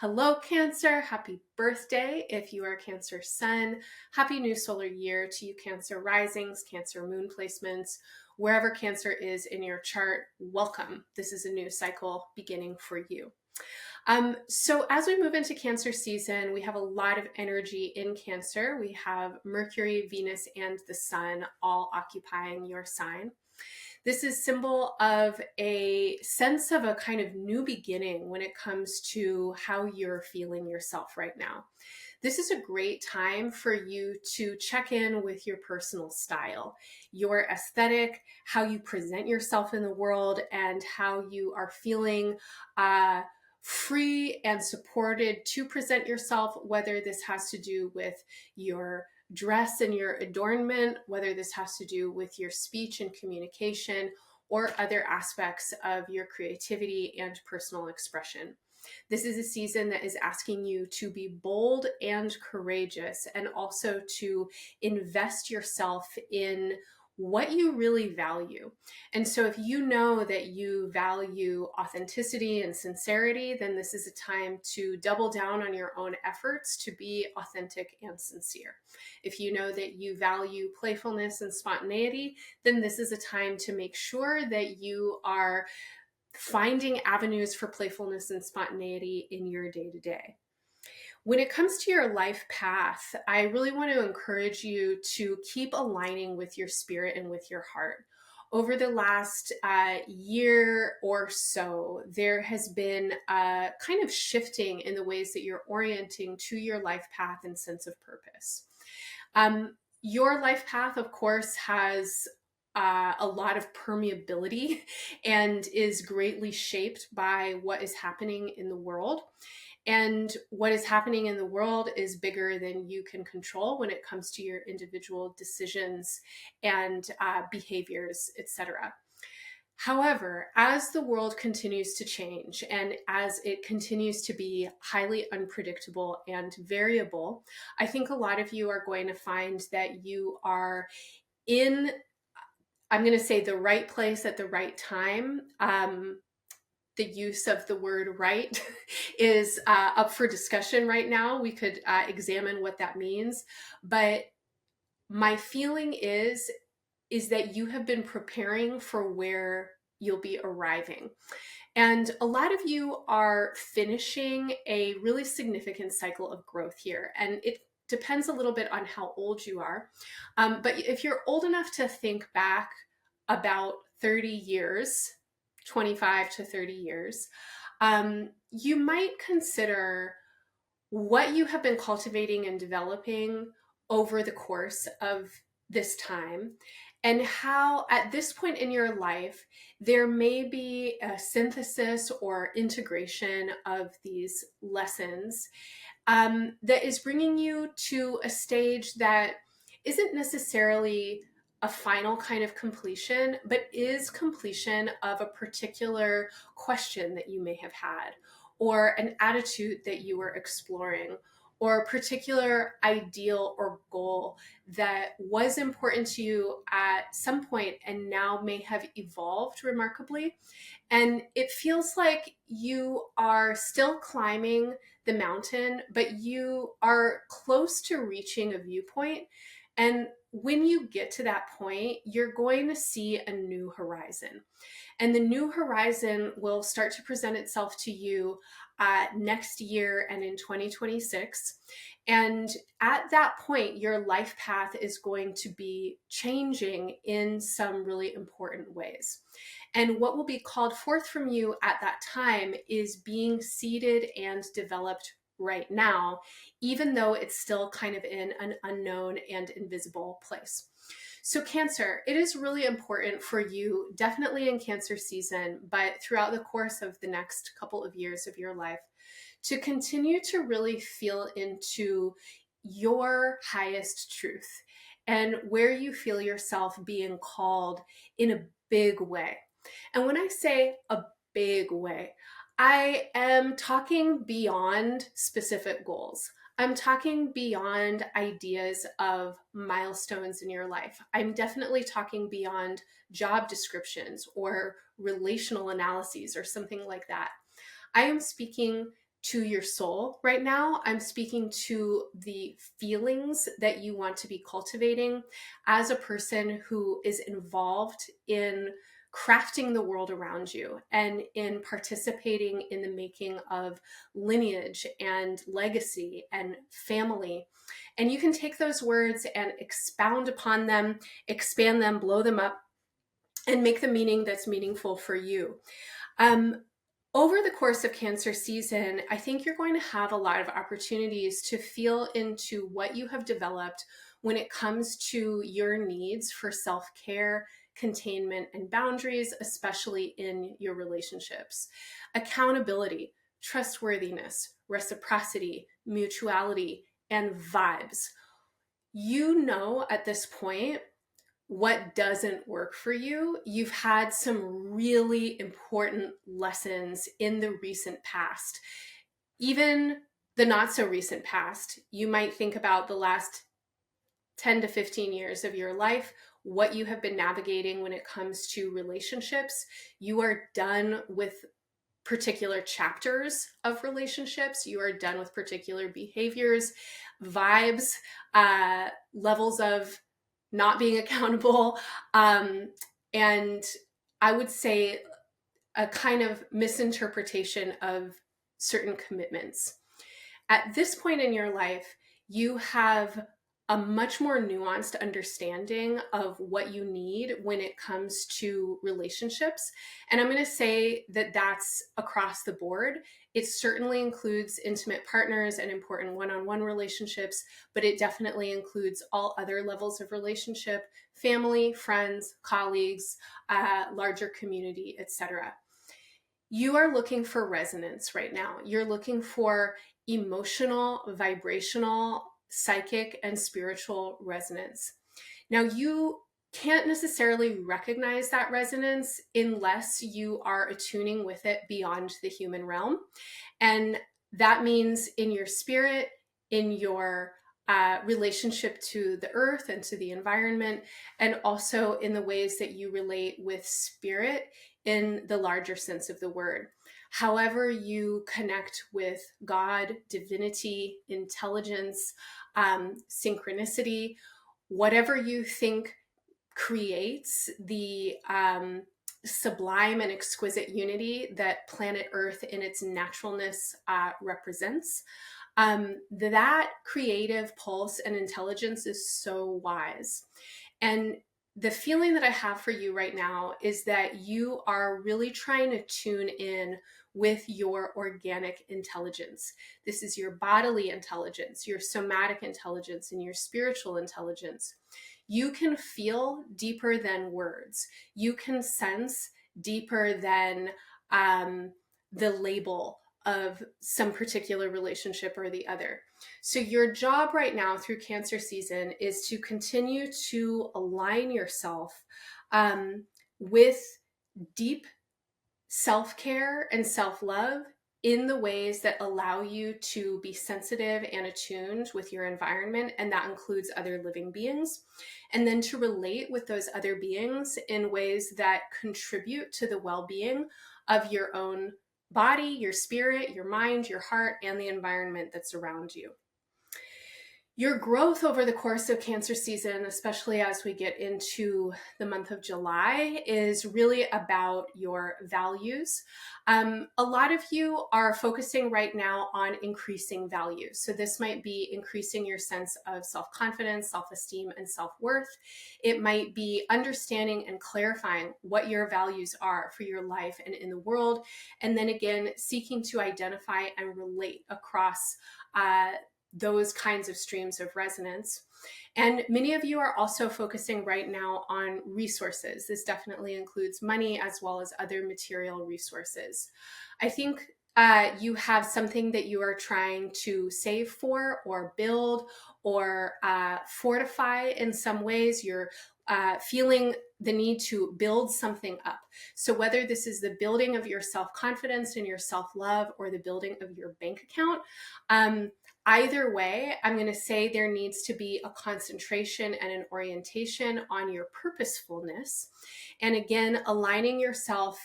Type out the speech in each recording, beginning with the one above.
Hello, Cancer. Happy birthday if you are Cancer Sun. Happy new solar year to you, Cancer risings, Cancer moon placements. Wherever Cancer is in your chart, welcome. This is a new cycle beginning for you. So as we move into Cancer season, we have a lot of energy in Cancer. We have Mercury, Venus, and the Sun all occupying your sign. This is symbol of a sense of a kind of new beginning when it comes to how you're feeling yourself right now. This is a great time for you to check in with your personal style, your aesthetic, how you present yourself in the world, and how you are feeling free and supported to present yourself, whether this has to do with your dress and your adornment, whether this has to do with your speech and communication, or other aspects of your creativity and personal expression. This is a season that is asking you to be bold and courageous, and also to invest yourself in what you really value. And so if you know that you value authenticity and sincerity, then this is a time to double down on your own efforts to be authentic and sincere. If you know that you value playfulness and spontaneity, then this is a time to make sure that you are finding avenues for playfulness and spontaneity in your day-to-day. When it comes to your life path, I really want to encourage you to keep aligning with your spirit and with your heart. Over the last year or so, there has been a kind of shifting in the ways that you're orienting to your life path and sense of purpose. Your life path, of course, has a lot of permeability and is greatly shaped by what is happening in the world. And what is happening in the world is bigger than you can control when it comes to your individual decisions and behaviors, etc. However, as the world continues to change and as it continues to be highly unpredictable and variable, I think a lot of you are going to find that you are in, I'm going to say, the right place at the right time. The use of the word right is up for discussion right now. We could examine what that means. But my feeling is that you have been preparing for where you'll be arriving. And a lot of you are finishing a really significant cycle of growth here. And it depends a little bit on how old you are. But if you're old enough to think back about 30 years, 25 to 30 years, you might consider what you have been cultivating and developing over the course of this time, and how at this point in your life, there may be a synthesis or integration of these lessons that is bringing you to a stage that isn't necessarily a final kind of completion, but is completion of a particular question that you may have had, or an attitude that you were exploring, or a particular ideal or goal that was important to you at some point and now may have evolved remarkably. And it feels like you are still climbing the mountain, but you are close to reaching a viewpoint. And when you get to that point, you're going to see a new horizon. And the new horizon will start to present itself to you next year and in 2026. And at that point, your life path is going to be changing in some really important ways. And what will be called forth from you at that time is being seeded and developed right now, even though it's still kind of in an unknown and invisible place. So Cancer, it is really important for you, definitely in Cancer season, but throughout the course of the next couple of years of your life, to continue to really feel into your highest truth and where you feel yourself being called in a big way. And when I say a big way, I am talking beyond specific goals. I'm talking beyond ideas of milestones in your life. I'm definitely talking beyond job descriptions or relational analyses or something like that. I am speaking to your soul right now. I'm speaking to the feelings that you want to be cultivating as a person who is involved in crafting the world around you and in participating in the making of lineage and legacy and family. And you can take those words and expound upon them, expand them, blow them up, and make the meaning that's meaningful for you. Over the course of Cancer season, I think you're going to have a lot of opportunities to feel into what you have developed when it comes to your needs for self-care, containment, and boundaries, especially in your relationships. Accountability, trustworthiness, reciprocity, mutuality, and vibes. You know at this point what doesn't work for you. You've had some really important lessons in the recent past. Even the not so recent past, you might think about the last 10 to 15 years of your life, what you have been navigating when it comes to relationships. You are done with particular chapters of relationships. You are done with particular behaviors, vibes, levels of not being accountable, and I would say a kind of misinterpretation of certain commitments. At this point in your life, you have a much more nuanced understanding of what you need when it comes to relationships. And I'm going to say that that's across the board. It certainly includes intimate partners and important one-on-one relationships, but it definitely includes all other levels of relationship, family, friends, colleagues, larger community, etc. You are looking for resonance right now. You're looking for emotional, vibrational, psychic, and spiritual resonance. Now, you can't necessarily recognize that resonance unless you are attuning with it beyond the human realm. And that means in your spirit, in your relationship to the earth and to the environment, and also in the ways that you relate with spirit in the larger sense of the word. However you connect with God, divinity, intelligence, synchronicity, whatever you think creates the sublime and exquisite unity that planet Earth in its naturalness represents. That creative pulse and intelligence is so wise. And the feeling that I have for you right now is that you are really trying to tune in with your organic intelligence. This is your bodily intelligence, your somatic intelligence, and your spiritual intelligence. You can feel deeper than words. You can sense deeper than the label of some particular relationship or the other. So your job right now through Cancer season is to continue to align yourself with deep self-care and self-love in the ways that allow you to be sensitive and attuned with your environment, and that includes other living beings, and then to relate with those other beings in ways that contribute to the well-being of your own body, your spirit, your mind, your heart, and the environment that's around you. Your growth over the course of Cancer season, especially as we get into the month of July, is really about your values. A lot of you are focusing right now on increasing values. So this might be increasing your sense of self-confidence, self-esteem, and self-worth. It might be understanding and clarifying what your values are for your life and in the world. And then again, seeking to identify and relate across those kinds of streams of resonance. And many of you are also focusing right now on resources. This definitely includes money as well as other material resources. I think you have something that you are trying to save for or build or fortify in some ways. You're feeling the need to build something up. So whether this is the building of your self-confidence and your self-love or the building of your bank account, either way, I'm going to say there needs to be a concentration and an orientation on your purposefulness. And again, aligning yourself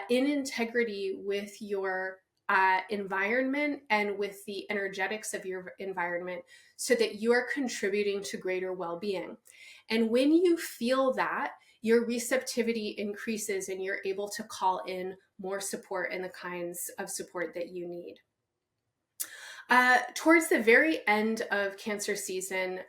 in integrity with your environment and with the energetics of your environment so that you are contributing to greater well-being. And when you feel that, your receptivity increases and you're able to call in more support and the kinds of support that you need. Towards the very end of Cancer season,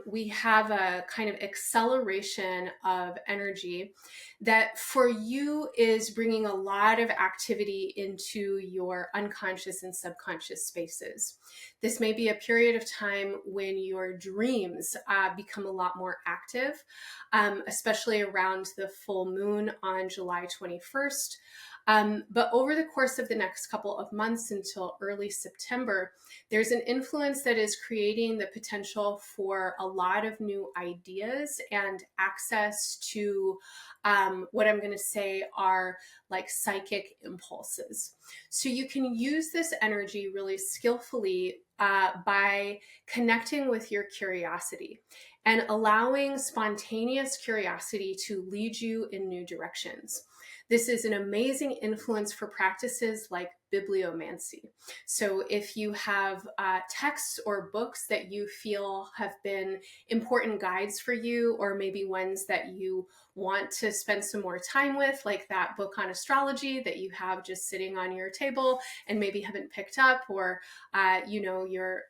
we have a kind of acceleration of energy that for you is bringing a lot of activity into your unconscious and subconscious spaces. This may be a period of time when your dreams become a lot more active, especially around the full moon on July 21st. But over the course of the next couple of months until early September, there's an influence that is creating the potential for a lot of new ideas and access to what I'm going to say are like psychic impulses. So you can use this energy really skillfully by connecting with your curiosity and allowing spontaneous curiosity to lead you in new directions. This is an amazing influence for practices like bibliomancy. So if you have texts or books that you feel have been important guides for you, or maybe ones that you want to spend some more time with, like that book on astrology that you have just sitting on your table and maybe haven't picked up, or your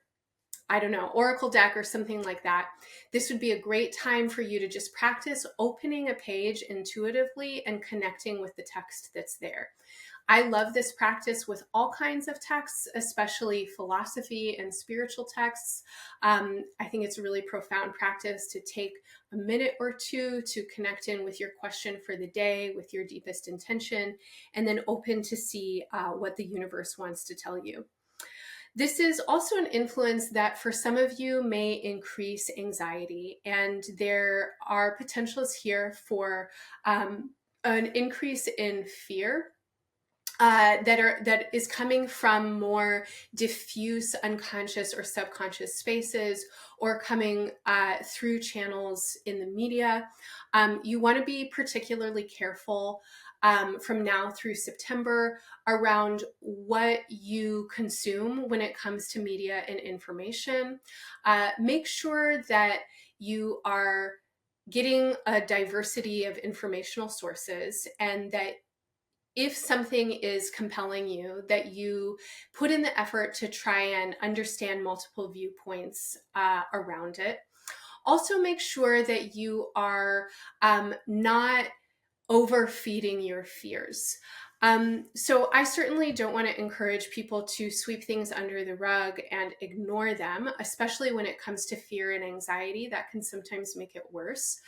oracle deck or something like that, this would be a great time for you to just practice opening a page intuitively and connecting with the text that's there. I love this practice with all kinds of texts, especially philosophy and spiritual texts. I think it's a really profound practice to take a minute or two to connect in with your question for the day, with your deepest intention, and then open to see what the universe wants to tell you. This is also an influence that for some of you may increase anxiety, and there are potentials here for an increase in fear that is coming from more diffuse unconscious or subconscious spaces, or coming through channels in the media. You want to be particularly careful from now through September around what you consume when it comes to media and information. Make sure that you are getting a diversity of informational sources, and that if something is compelling you, that you put in the effort to try and understand multiple viewpoints around it. Also, make sure that you are not overfeeding your fears. So I certainly don't want to encourage people to sweep things under the rug and ignore them, especially when it comes to fear and anxiety. That can sometimes make it worse.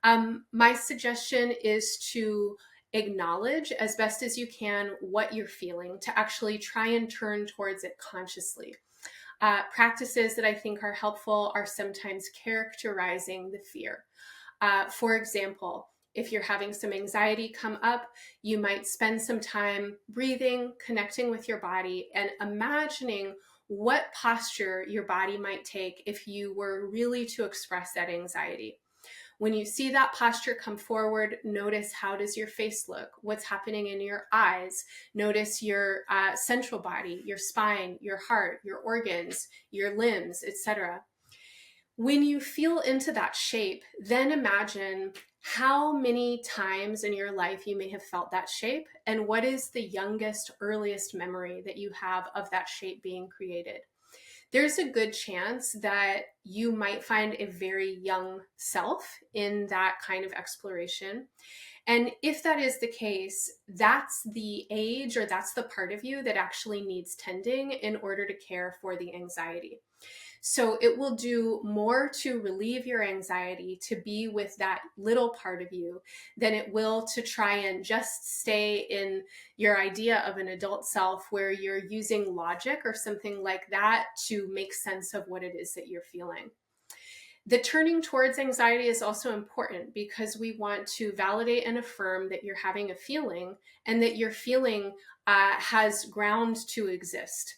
My suggestion is to acknowledge as best as you can what you're feeling, to actually try and turn towards it consciously. Practices that I think are helpful are sometimes characterizing the fear. For example, if you're having some anxiety come up, you might spend some time breathing, connecting with your body, and imagining what posture your body might take if you were really to express that anxiety. When you see that posture come forward, notice, how does your face look? What's happening in your eyes? Notice your central body, your spine, your heart, your organs, your limbs, etc. When you feel into that shape, then imagine how many times in your life you may have felt that shape, and what is the youngest, earliest memory that you have of that shape being created. There's a good chance that you might find a very young self in that kind of exploration. And if that is the case, that's the age, or that's the part of you that actually needs tending in order to care for the anxiety. So it will do more to relieve your anxiety to be with that little part of you than it will to try and just stay in your idea of an adult self, where you're using logic or something like that to make sense of what it is that you're feeling. The turning towards anxiety is also important, because we want to validate and affirm that you're having a feeling, and that your feeling has ground to exist.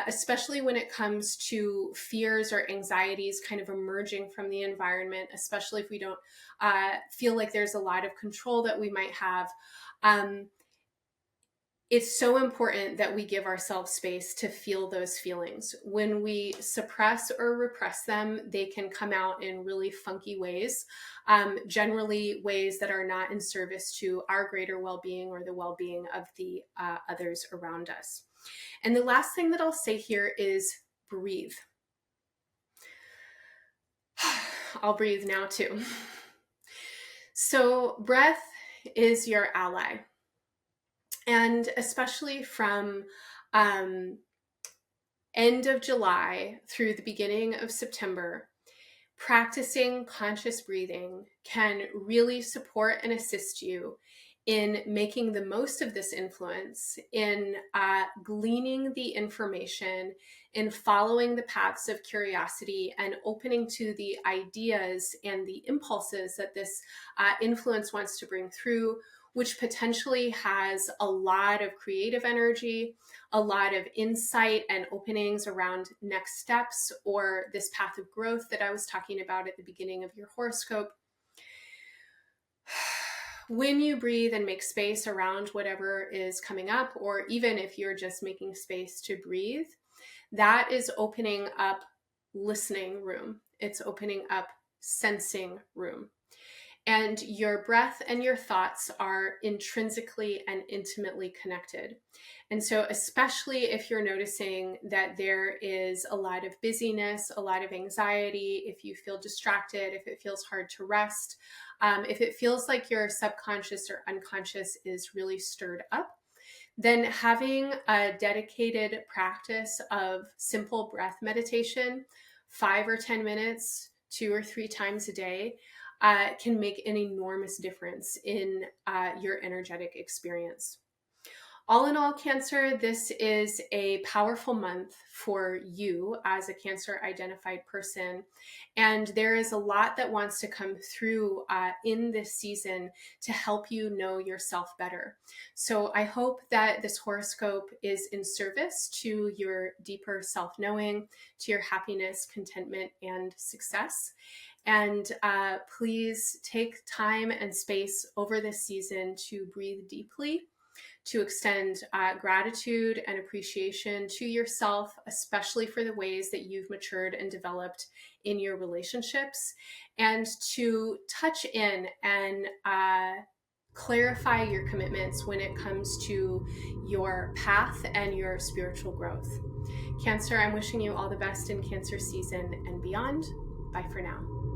Especially when it comes to fears or anxieties kind of emerging from the environment, especially if we don't feel like there's a lot of control that we might have. It's so important that we give ourselves space to feel those feelings. When we suppress or repress them, they can come out in really funky ways, generally ways that are not in service to our greater well-being or the well-being of the others around us. And the last thing that I'll say here is breathe. I'll breathe now too. So breath is your ally. And especially from end of July through the beginning of September, practicing conscious breathing can really support and assist you in making the most of this influence, in gleaning the information, in following the paths of curiosity, and opening to the ideas and the impulses that this influence wants to bring through, which potentially has a lot of creative energy, a lot of insight and openings around next steps or this path of growth that I was talking about at the beginning of your horoscope. When you breathe and make space around whatever is coming up, or even if you're just making space to breathe, that is opening up listening room. It's opening up sensing room. And your breath and your thoughts are intrinsically and intimately connected. And so, especially if you're noticing that there is a lot of busyness, a lot of anxiety, if you feel distracted, if it feels hard to rest, if it feels like your subconscious or unconscious is really stirred up, then having a dedicated practice of simple breath meditation, 5 or 10 minutes, 2 or 3 times a day, can make an enormous difference in your energetic experience. All in all, Cancer, this is a powerful month for you as a Cancer identified person. And there is a lot that wants to come through in this season to help you know yourself better. So I hope that this horoscope is in service to your deeper self-knowing, to your happiness, contentment, and success. And please take time and space over this season to breathe deeply, to extend gratitude and appreciation to yourself, especially for the ways that you've matured and developed in your relationships, and to touch in and clarify your commitments when it comes to your path and your spiritual growth. Cancer, I'm wishing you all the best in Cancer season and beyond. Bye for now.